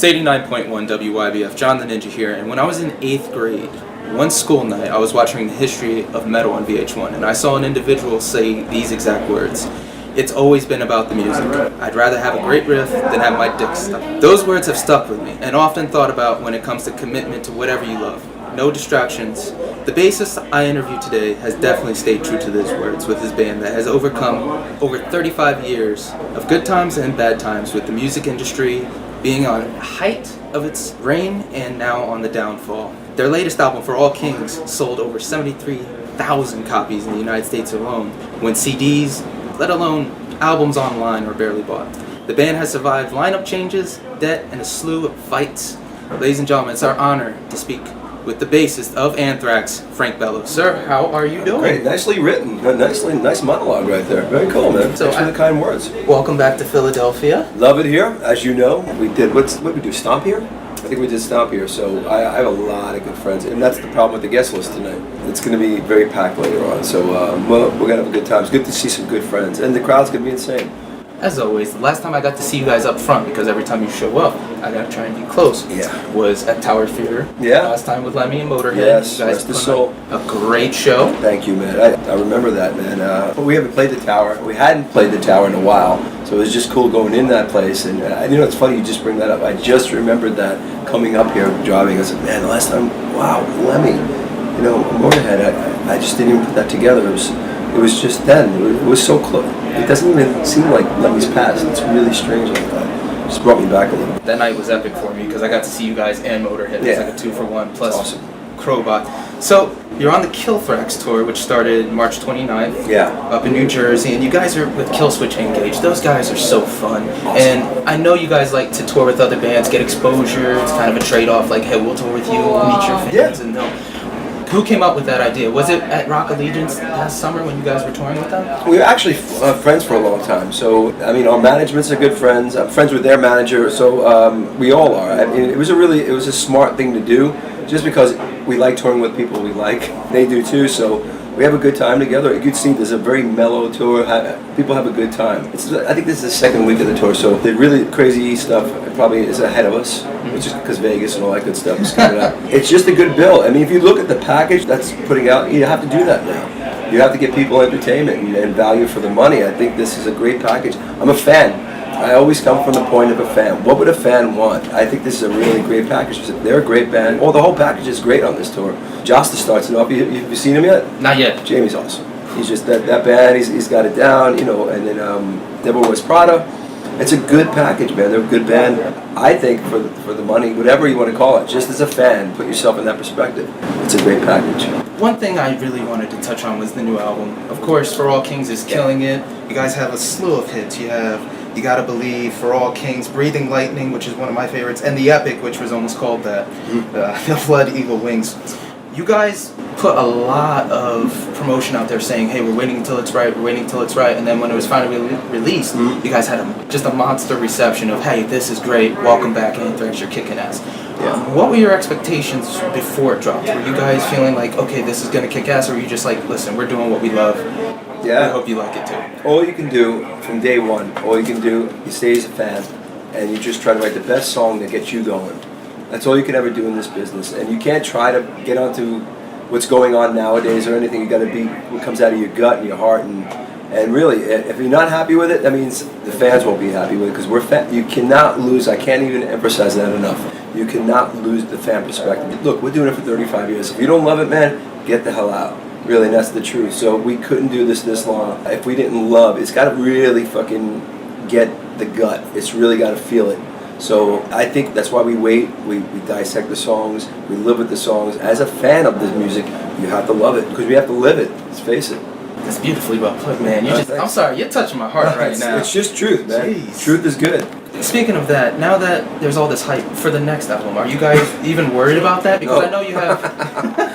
It's 89.1 WYBF, John the Ninja here, and when I was in 8th grade, one school night, I was watching the history of metal on VH1, and I saw an individual say these exact words. It's always been about the music. I'd rather have a great riff than have my dick stuck. Those words have stuck with me, and often thought about when it comes to commitment to whatever you love. No distractions. The bassist I interviewed today has definitely stayed true to those words with his band that has overcome over 35 years of good times and bad times with the music industry being on the height of its reign and now on the downfall. Their latest album, For All Kings, sold over 73,000 copies in the United States alone, when CDs, let alone albums online, were barely bought. The band has survived lineup changes, debt, and a slew of fights. Ladies and gentlemen, it's our honor to speak with the bassist of Anthrax, Frank Bello. Sir, how are you doing? Great, nicely written. Nice monologue right there. Very cool, man. Thanks for the kind words. Welcome back to Philadelphia. Love it here. As you know, we did, what did we do, Stomp here? I think we did Stomp here, so I have a lot of good friends, and that's the problem with the guest list tonight. It's going to be very packed later on, so we're going to have a good time. It's good to see some good friends, and the crowd's going to be insane. As always, the last time I got to see you guys up front, because every time you show up, I got to try and be close, was at Tower Theater. Yeah. Last time with Lemmy and Motorhead. Yes, you guys rest his soul. A great show. Thank you, man. I remember that, man. But we haven't played the Tower. We hadn't played the Tower in a while, so it was just cool going in that place. And you know, it's funny you just bring that up. I just remembered that coming up here, driving. I said, man, the last time, wow, Lemmy. You know, Motorhead, I just didn't even put that together. It was just then. It was so close. It doesn't even seem like Lemmy's past. It's really strange like that. It just brought me back a little. That night was epic for me because I got to see you guys and Motorhead. It was like a 2-for-1 plus awesome. Crowbot. So you're on the Killthrax tour, which started March 29th. Yeah. Up in New Jersey, and you guys are with Killswitch Engage. Those guys are so fun. Awesome. And I know you guys like to tour with other bands, get exposure. It's kind of a trade-off. Like, hey, we'll tour with you, we'll meet your fans, and they'll. Who came up with that idea? Was it at Rock Allegiance last summer when you guys were touring with them? We were actually friends for a long time. So, I mean, our managements are good friends. I'm friends with their manager, so we all are. I mean, it was a smart thing to do, just because we like touring with people we like. They do too, so we have a good time together. You can see there's a very mellow tour. People have a good time. I think this is the second week of the tour, so the really crazy stuff probably is ahead of us, which is because Vegas and all that good stuff is coming up. It's just a good bill. I mean, if you look at the package that's putting out, you have to do that now. You have to get people entertainment and value for the money. I think this is a great package. I'm a fan. I always come from the point of a fan. What would a fan want? I think this is a really great package. They're a great band. Oh, the whole package is great on this tour. Josta starts it off. Have you seen him yet? Not yet. Jamie's awesome. He's just that band. He's got it down, you know. And then Devil Wears Prada. It's a good package, man. They're a good band. I think for the money, whatever you want to call it, just as a fan, put yourself in that perspective. It's a great package. One thing I really wanted to touch on was the new album. Of course, For All Kings is killing it. You guys have a slew of hits. You have You Gotta Believe, For All Kings, Breathing Lightning, which is one of my favorites, and The Epic, which was almost called that, The Blood Eagle Wings. You guys put a lot of promotion out there saying, hey, we're waiting until it's right, and then when it was finally released, you guys had just a monster reception of, hey, this is great, welcome back Anthrax, you're kicking ass. What were your expectations before it dropped? Were you guys feeling like, okay, this is going to kick ass, or were you just like, listen, we're doing what we love, I hope you like it too? All you can do from day one, you stay as a fan, and you just try to write the best song that gets you going. That's all you can ever do in this business, and you can't try to get onto what's going on nowadays or anything. You got to be what comes out of your gut and your heart, and really, if you're not happy with it, that means the fans won't be happy with it, because you cannot lose. I can't even emphasize that enough. You cannot lose the fan perspective. Look, we're doing it for 35 years. If you don't love it, man, get the hell out. Really, and that's the truth. So we couldn't do this long if we didn't love. It's got to really fucking get the gut. It's really got to feel it. So I think that's why we wait, we dissect the songs, we live with the songs. As a fan of this music, you have to love it, because we have to live it, let's face it. That's beautifully well put, man. I'm sorry, you're touching my heart right now. It's just truth, man. Jeez. Truth is good. Speaking of that, now that there's all this hype for the next album, are you guys even worried about that? Because I know you have...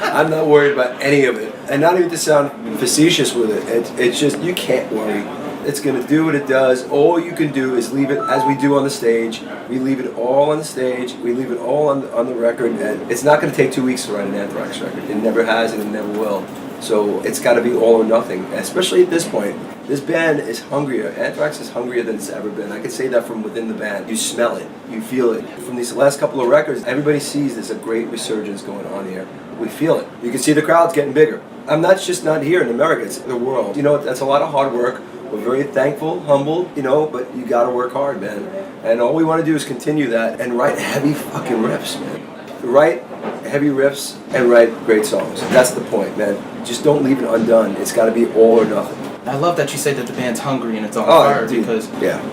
I'm not worried about any of it. And not even to sound facetious with it, it's just, you can't worry. It's going to do what it does. All you can do is leave it as we do on the stage. We leave it all on the stage. We leave it all on the record. And it's not going to take 2 weeks to write an Anthrax record. It never has and it never will. So it's got to be all or nothing, especially at this point. This band is hungrier. Anthrax is hungrier than it's ever been. I can say that from within the band. You smell it. You feel it. From these last couple of records, everybody sees there's a great resurgence going on here. We feel it. You can see the crowd's getting bigger. I'm not just not here in America, it's the world. You know, that's a lot of hard work. We're very thankful, humble, you know, but you gotta work hard, man. And all we want to do is continue that and write heavy fucking riffs, man. Write heavy riffs and write great songs. That's the point, man. Just don't leave it undone. It's got to be all or nothing. I love that you say that the band's hungry and it's on fire because,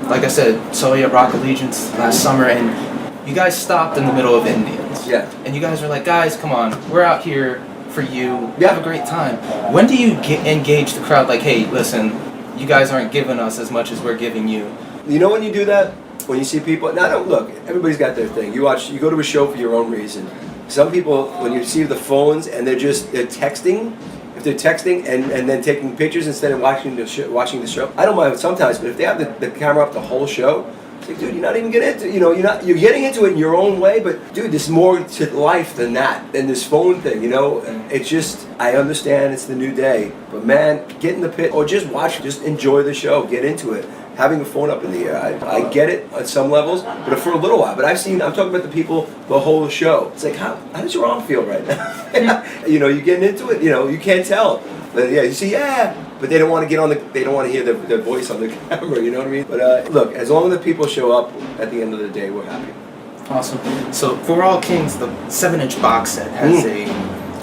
like I said, saw you at Rock Allegiance last summer and you guys stopped in the middle of Indians. Yeah. And you guys were like, guys, come on, we're out here for you. Have a great time. When do you engage the crowd like, hey, listen, you guys aren't giving us as much as we're giving you? You know when you do that? When you see people, now look, everybody's got their thing. You go to a show for your own reason. Some people, when you see the phones and they're texting, if they're texting and then taking pictures instead of watching the show, I don't mind sometimes, but if they have the camera up the whole show, it's like, dude, you're not even getting into, you're getting into it in your own way, but dude, there's more to life than that, than this phone thing, It's just, I understand it's the new day, but man, get in the pit or just watch, just enjoy the show, get into it. Having a phone up in the air, I get it at some levels, but for a little while. But I'm talking about the people the whole show. It's like, how does your arm feel right now? You're getting into it. You can't tell. But yeah, you see, but they don't want to get on they don't want to hear their voice on the camera. You know what I mean? But look, as long as the people show up, at the end of the day, we're happy. Awesome. So For All Kings, the 7-inch box set has a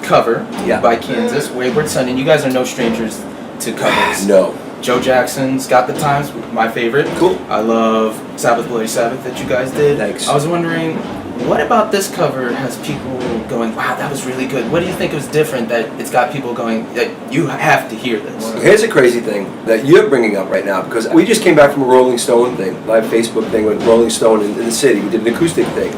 cover by Kansas, Wayward Son, and you guys are no strangers to covers. No. Joe Jackson's Got the Times, my favorite. Cool. I love Sabbath Bloody Sabbath that you guys did. Thanks. I was wondering, what about this cover has people going, wow, that was really good? What do you think was different that it's got people going, that you have to hear this? Here's a crazy thing that you're bringing up right now, because we just came back from a Rolling Stone thing, live Facebook thing with Rolling Stone in the city. We did an acoustic thing.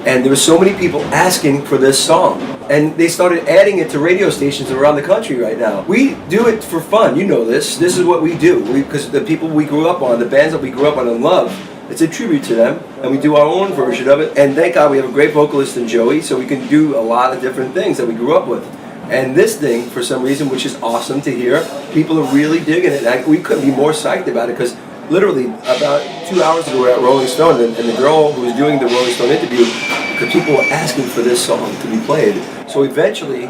And there were so many people asking for this song. And they started adding it to radio stations around the country right now. We do it for fun, you know this. This is what we do. Because the people we grew up on, the bands that we grew up on and love, it's a tribute to them. And we do our own version of it. And thank God we have a great vocalist in Joey, so we can do a lot of different things that we grew up with. And this thing, for some reason, which is awesome to hear, people are really digging it. And we couldn't be more psyched about it, because literally about 2 hours ago we were at Rolling Stone, and the girl who was doing the Rolling Stone interview, because people were asking for this song to be played. So eventually,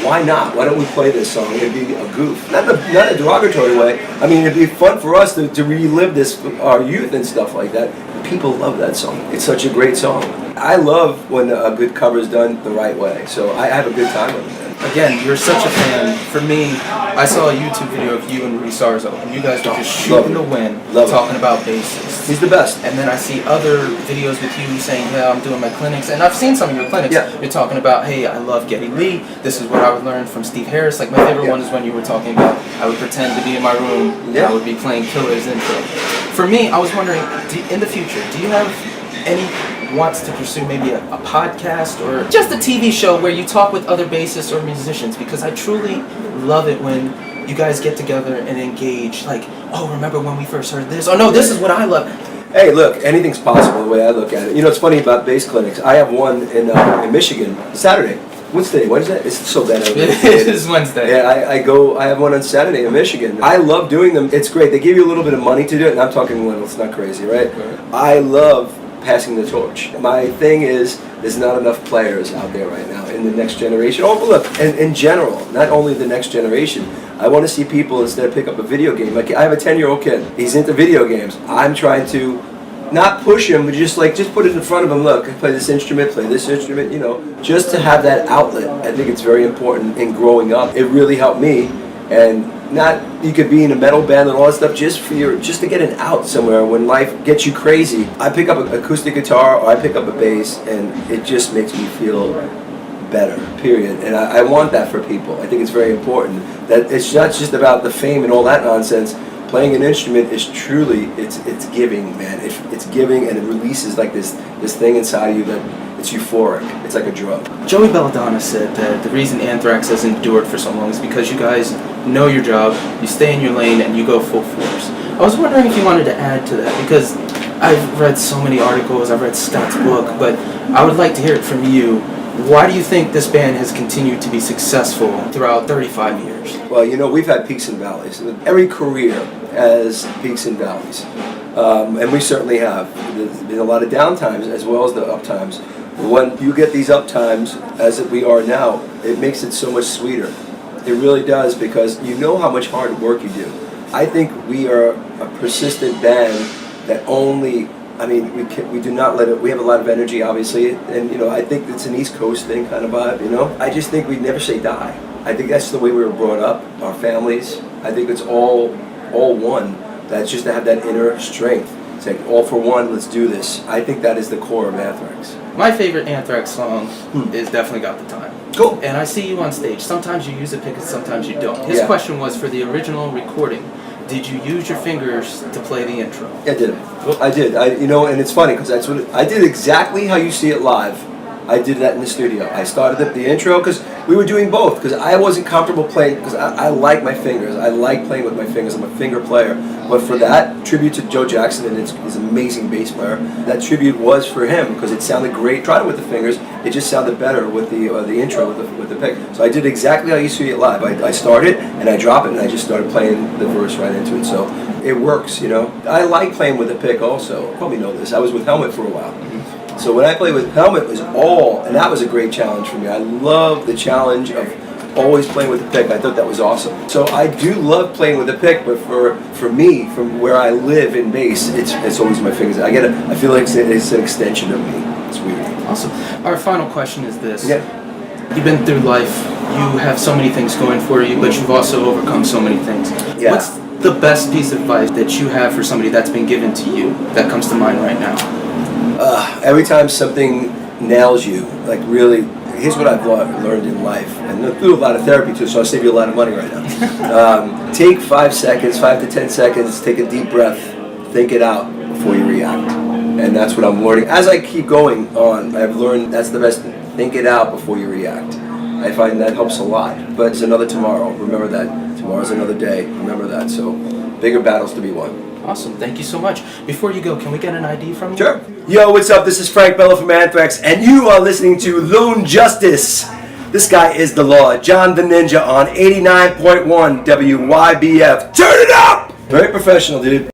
why not? Why don't we play this song? It'd be a goof. Not a derogatory way. I mean, it'd be fun for us to relive this, our youth and stuff like that. People love that song. It's such a great song. I love when a good cover is done the right way. So I have a good time with it. Again, you're such a fan. For me, I saw a YouTube video of you and Rudy Sarzo, and you guys were just shooting the wind, talking about bassists. He's the best. And then I see other videos with you saying, yeah, I'm doing my clinics, and I've seen some of your clinics. Yeah. You're talking about, hey, I love Geddy Lee. This is what I would learn from Steve Harris. Like, my favorite one is when you were talking about, I would pretend to be in my room, and I would be playing Killer's intro. For me, I was wondering, in the future, do you have any wants to pursue maybe a podcast or just a TV show where you talk with other bassists or musicians? Because I truly love it when you guys get together and engage, like, oh, remember when we first heard this? Oh no, this is what I love. Hey, look, anything's possible the way I look at it. You know, it's funny about bass clinics. I have one in Michigan, Saturday. What's today? Wednesday? It's so bad. It is Wednesday. Yeah, I have one on Saturday in Michigan. I love doing them. It's great. They give you a little bit of money to do it, and I'm talking little. It's not crazy, right? I love passing the torch. My thing is, there's not enough players out there right now in the next generation. Oh, but look, in general, not only the next generation, I want to see people instead pick up a video game. Like, I have a 10-year-old kid. He's into video games. I'm trying to not push him, but just put it in front of him. Look, play this instrument, just to have that outlet. I think it's very important in growing up. It really helped me. And you could be in a metal band and all that stuff just to get an out somewhere when life gets you crazy. I pick up an acoustic guitar or I pick up a bass, and it just makes me feel better, period. And I want that for people. I think it's very important that it's not just about the fame and all that nonsense. Playing an instrument is truly, it's giving, man. It's giving, and it releases like this thing inside of you that it's euphoric. It's like a drug. Joey Belladonna said that the reason Anthrax has endured for so long is because you guys know your job, you stay in your lane, and you go full force. I was wondering if you wanted to add to that, because I've read so many articles, I've read Scott's book, but I would like to hear it from you. Why do you think this band has continued to be successful throughout 35 years? Well, you know, we've had peaks and valleys. Every career has peaks and valleys. And we certainly have. There's been a lot of downtimes as well as the uptimes. When you get these uptimes, as we are now, it makes it so much sweeter. It really does, because you know how much hard work you do. I think we are a persistent band that only, I mean, we do not let it, we have a lot of energy, obviously, and, you know, I think it's an East Coast thing kind of vibe, you know? I just think we never say die. I think that's the way we were brought up, our families. I think it's all one. That's just to have that inner strength. It's like, all for one, let's do this. I think that is the core of Anthrax. My favorite Anthrax song is Definitely Got the Time. Cool. And I see you on stage. Sometimes you use a pick and sometimes you don't. His question was, for the original recording, did you use your fingers to play the intro? I did. I did. You know, and it's funny because that's what I did, exactly how you see it live. I did that in the studio. I started the intro because we were doing both, because I wasn't comfortable playing, because I like my fingers. I like playing with my fingers. I'm a finger player. But for that, tribute to Joe Jackson and his amazing bass player, that tribute was for him because it sounded great. Tried it with the fingers. It just sounded better with the intro, with the pick. So I did exactly how you see it live. I start it, and I drop it, and I just started playing the verse right into it. So it works, you know. I like playing with the pick also. You probably know this. I was with Helmet for a while. So when I played with Helmet, it was and that was a great challenge for me. I love the challenge of always playing with the pick. I thought that was awesome. So I do love playing with the pick, but for me, from where I live in bass, it's always my fingers. I feel like it's an extension of me. It's weird. Awesome. Our final question is this. Yeah. You've been through life. You have so many things going for you, but you've also overcome so many things. Yeah. What's the best piece of advice that you have for somebody that's been given to you that comes to mind right now? Every time something nails you, like really, here's what I've learned in life, and I do a lot of therapy too, so I'll save you a lot of money right now. Take 5 seconds, 5 to 10 seconds, take a deep breath, think it out before you react. And that's what I'm learning. As I keep going on, I've learned that's the best thing. Think it out before you react. I find that helps a lot. But it's another tomorrow. Remember that. Tomorrow's another day. Remember that. So, bigger battles to be won. Awesome. Thank you so much. Before you go, can we get an ID from you? Sure. Yo, what's up? This is Frank Bello from Anthrax, and you are listening to Lone Justice. This guy is the law. John the Ninja on 89.1 WYBF. Turn it up! Very professional, dude.